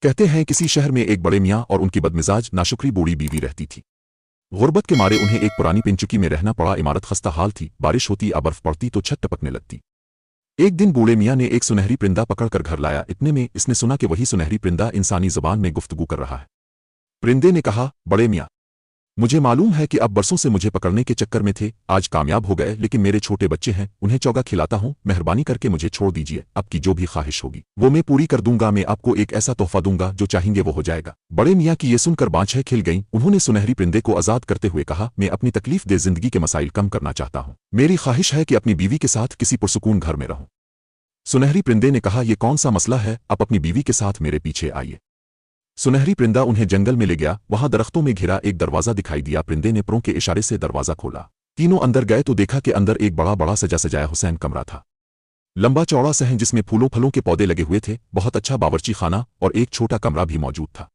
कहते हैं किसी शहर में एक बड़े मियाँ और उनकी बदमिजाज नाशुक्री बूढ़ी बीवी रहती थी। गुर्बत के मारे उन्हें एक पुरानी पिंचुकी में रहना पड़ा। इमारत खस्ता हाल थी, बारिश होती या बर्फ पड़ती तो छत टपकने लगती। एक दिन बूढ़े मियाँ ने एक सुनहरी परिंदा पकड़कर घर लाया। इतने में इसने सुना कि वही सुनहरी परिंदा इंसानी ज़बान में गुफ्तगू कर रहा है। परिंदे ने कहा, बड़े मियाँ, मुझे मालूम है कि आप बरसों से मुझे पकड़ने के चक्कर में थे, आज कामयाब हो गए, लेकिन मेरे छोटे बच्चे हैं, उन्हें चौगा खिलाता हूँ, मेहरबानी करके मुझे छोड़ दीजिए। आपकी जो भी ख्वाहिश होगी वो मैं पूरी कर दूंगा। मैं आपको एक ऐसा तोहफा दूंगा, जो चाहेंगे वो हो जाएगा। बड़े मियाँ की ये सुनकर बाँछें खिल गईं। उन्होंने सुनहरी परिंदे को आज़ाद करते हुए कहा, मैं अपनी तकलीफ दे जिंदगी के मसाइल कम करना चाहता हूँ। मेरी ख्वाहिश है कि अपनी बीवी के साथ किसी पुरसुकून घर में रहूं। सुनहरी परिंदे ने कहा, यह कौन सा मसला है, आप अपनी बीवी के साथ मेरे पीछे आइए। सुनहरी परिंदा उन्हें जंगल में ले गया। वहां दरख्तों में घिरा एक दरवाजा दिखाई दिया। परिंदे ने परों के इशारे से दरवाजा खोला। तीनों अंदर गए तो देखा कि अंदर एक बड़ा बड़ा सजा सजाया हुसैन कमरा था। लंबा चौड़ा सहन जिसमें फूलों फलों के पौधे लगे हुए थे, बहुत अच्छा बावर्ची खाना और एक छोटा कमरा भी मौजूद था।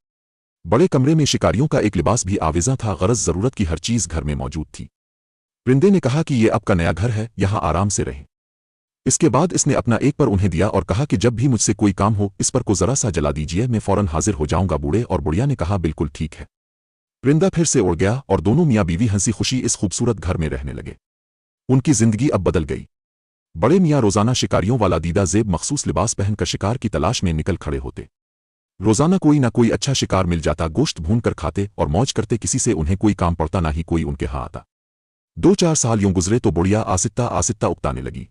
बड़े कमरे में शिकारियों का एक लिबास भी आवेजा था। गरज जरूरत की हर चीज घर में मौजूद थी। परिंदे ने कहा कि यह आपका नया घर है, यहां आराम से रहें। इसके बाद इसने अपना एक पर उन्हें दिया और कहा कि जब भी मुझसे कोई काम हो इस पर को जरा सा जला दीजिए, मैं फौरन हाजिर हो जाऊंगा। बूढ़े और बुढ़िया ने कहा, बिल्कुल ठीक है। परिंदा फिर से उड़ गया और दोनों मियाँ बीवी हंसी खुशी इस खूबसूरत घर में रहने लगे। उनकी जिंदगी अब बदल गई। बड़े मियाँ रोजाना शिकारियों वाला दीदा जेब मखसूस लिबास पहनकर शिकार की तलाश में निकल खड़े होते। रोजाना कोई ना कोई अच्छा शिकार मिल जाता, गोश्त भून कर खाते और मौज करते। किसी से उन्हें कोई काम पड़ता, ना ही कोई उनके यहाँ आता। 2-4 साल यूं गुजरे तो बुढ़िया आसित्ता आसित्ता उकताने लगी।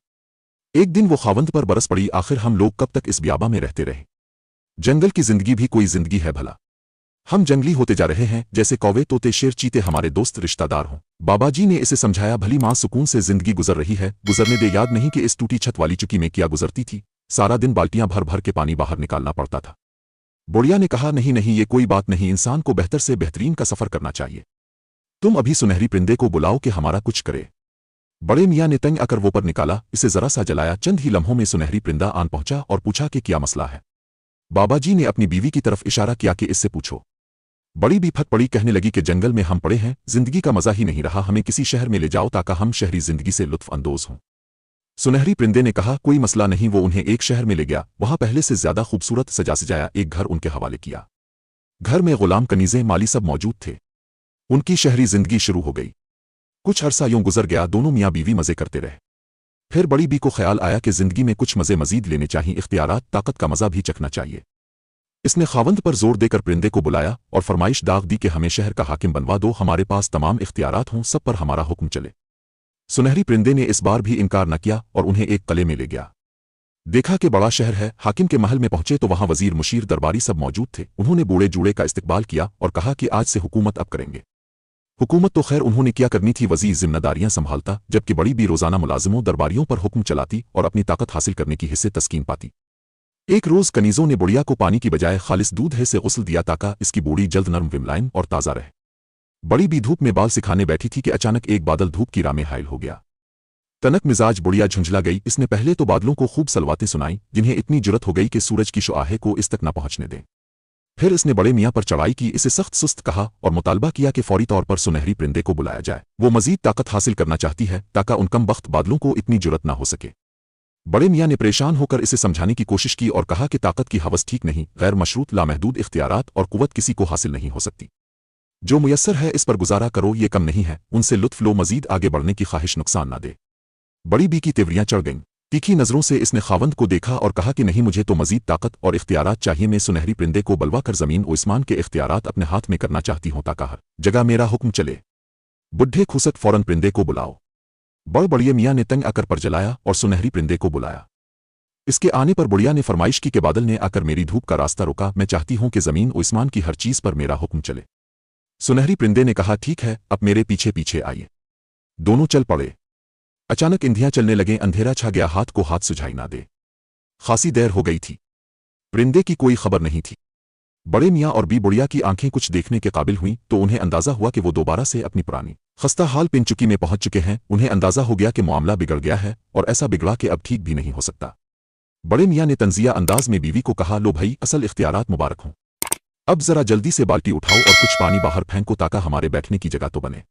एक दिन वो खावंद पर बरस पड़ी, आखिर हम लोग कब तक इस ब्याबा में रहते रहे। जंगल की जिंदगी भी कोई जिंदगी है भला। हम जंगली होते जा रहे हैं, जैसे कौवे तोते शेर चीते हमारे दोस्त रिश्तेदार हों। बाबा जी ने इसे समझाया, भली मां सुकून से जिंदगी गुजर रही है, गुजरने दे। याद नहीं कि इस टूटी छत वाली चुकी में क्या गुजरती थी। सारा दिन बाल्टियां भर भर के पानी बाहर निकालना पड़ता था। बुढ़िया ने कहा, नहीं नहीं, ये कोई बात नहीं, इंसान को बेहतर से बेहतरीन का सफर करना चाहिए। तुम अभी सुनहरी परिंदे को बुलाओ कि हमारा कुछ करे। बड़े मियाँ ने तंग आकर वो पर निकाला, इसे जरा सा जलाया। चंद ही लम्हों में सुनहरी परिंदा आन पहुंचा और पूछा कि क्या मसला है। बाबा जी ने अपनी बीवी की तरफ इशारा किया कि इससे पूछो। बड़ी भी फट पड़ी, कहने लगी कि जंगल में हम पड़े हैं, जिंदगी का मजा ही नहीं रहा, हमें किसी शहर में ले जाओ ताकि हम शहरी जिंदगी से लुत्फ अंदोज हों। सुनहरी परिंदे ने कहा, कोई मसला नहीं। वो उन्हें एक शहर में ले गया। वहां पहले से ज्यादा खूबसूरत सजा सजाया एक घर उनके हवाले किया। घर में गुलाम कनीजें माली सब मौजूद थे। उनकी शहरी जिंदगी शुरू हो गई। कुछ अरसा यूं गुजर गया। दोनों मियाँ बीवी मजे करते रहे। फिर बड़ी बी को ख्याल आया कि जिंदगी में कुछ मजे मजीद लेने चाहिए, इख्तियारात ताकत का मजा भी चखना चाहिए। इसने खावंद पर जोर देकर परिंदे को बुलाया और फरमाइश दाग दी कि हमें शहर का हाकिम बनवा दो, हमारे पास तमाम इख्तियारात हों, सब पर हमारा हुक्म चले। सुनहरी परिंदे ने इस बार भी इनकार न किया और उन्हें एक किले में ले गया। देखा कि बड़ा शहर है। हाकिम के महल में पहुंचे तो वहां वजीर मुशीर दरबारी सब मौजूद थे। उन्होंने बूढ़े जूड़े का इस्तकबाल किया और कहा कि आज से हुकूमत अब करेंगे। हुकूमत तो खैर उन्होंने क्या करनी थी, वजीर जिम्मेदारियां संभालता, जबकि बड़ी भी रोजाना मुलाजिमों दरबारियों पर हुक्म चलाती और अपनी ताकत हासिल करने की हिस्से तस्कीन पाती। एक रोज कनीजों ने बुढ़िया को पानी की बजाय खालिस दूध है से गुस्ल दिया ताकि इसकी बूढ़ी जल्द नरम विमलायम और ताज़ा रहे। बड़ी भी धूप में बाल सिखाने बैठी थी कि अचानक एक बादल धूप की राह में हायल हो गया। तनक मिजाज बुढ़िया झुंझला गई। इसने पहले तो बादलों को खूब सलवातें सुनाई, जिन्हें इतनी जुरत हो गई कि सूरज की शुआहे को इस तक न पहुंचने दें। फिर इसने बड़े मियाँ पर चढ़ाई की, इसे सख्त सुस्त कहा और मुतालबा किया कि फौरी तौर पर सुनहरी परिंदे को बुलाया जाए। वो मजीद ताकत हासिल करना चाहती है ताकि उन कम बख्त बादलों को इतनी जुरत न हो सके। बड़े मियाँ ने परेशान होकर इसे समझाने की कोशिश की और कहा कि ताकत की हवस ठीक नहीं, गैर मशरूत लामहदूद इख्तियारात और कुव्वत किसी को हासिल नहीं हो सकती। जो मुयस्सर है इस पर गुजारा करो, ये कम नहीं है, उनसे लुत्फ लो, मजीद आगे बढ़ने की ख्वाहिश नुकसान न दे। बड़ी बी की तिवरियां चढ़ गईं। तीखी नजरों से इसने खावंद को देखा और कहा कि नहीं, मुझे तो मजीद ताकत और इख्तियारात चाहिए। मैं सुनहरी परिंदे को बलवा कर जमीन और आसमान के इख्तियारात अपने हाथ में करना चाहती हूं ताकि हर जगह मेरा हुक्म चले। बुढ़े खुसट, फौरन परिंदे को बुलाओ। बड़े मियाँ ने तंग आकर पर जलाया और सुनहरी परिंदे को बुलाया। इसके आने पर बुढ़िया ने फरमाइश की कि बादल ने आकर मेरी धूप का रास्ता रोका, मैं चाहती हूं कि जमीन और आसमान की हर चीज पर मेरा हुक्म चले। सुनहरी परिंदे ने कहा, ठीक है, अब मेरे पीछे पीछे आइए। दोनों चल पड़े। अचानक इंधियां चलने लगे, अंधेरा छा गया, हाथ को हाथ सुझाई ना दे। खासी देर हो गई थी। परिंदे की कोई खबर नहीं थी। बड़े मियाँ और बी बुढ़िया की आंखें कुछ देखने के काबिल हुईं तो उन्हें अंदाजा हुआ कि वो दोबारा से अपनी पुरानी खस्ता हाल पिंचुकी में पहुंच चुके हैं। उन्हें अंदाजा हो गया कि मामला बिगड़ गया है और ऐसा बिगड़ा कि अब ठीक भी नहीं हो सकता। बड़े मियाँ ने तंजिया अंदाज में बीवी को कहा, लो भाई, असल इख्तियारात मुबारक हों। अब जरा जल्दी से बाल्टी उठाओ और कुछ पानी बाहर फेंको ताकि हमारे बैठने की जगह तो बने।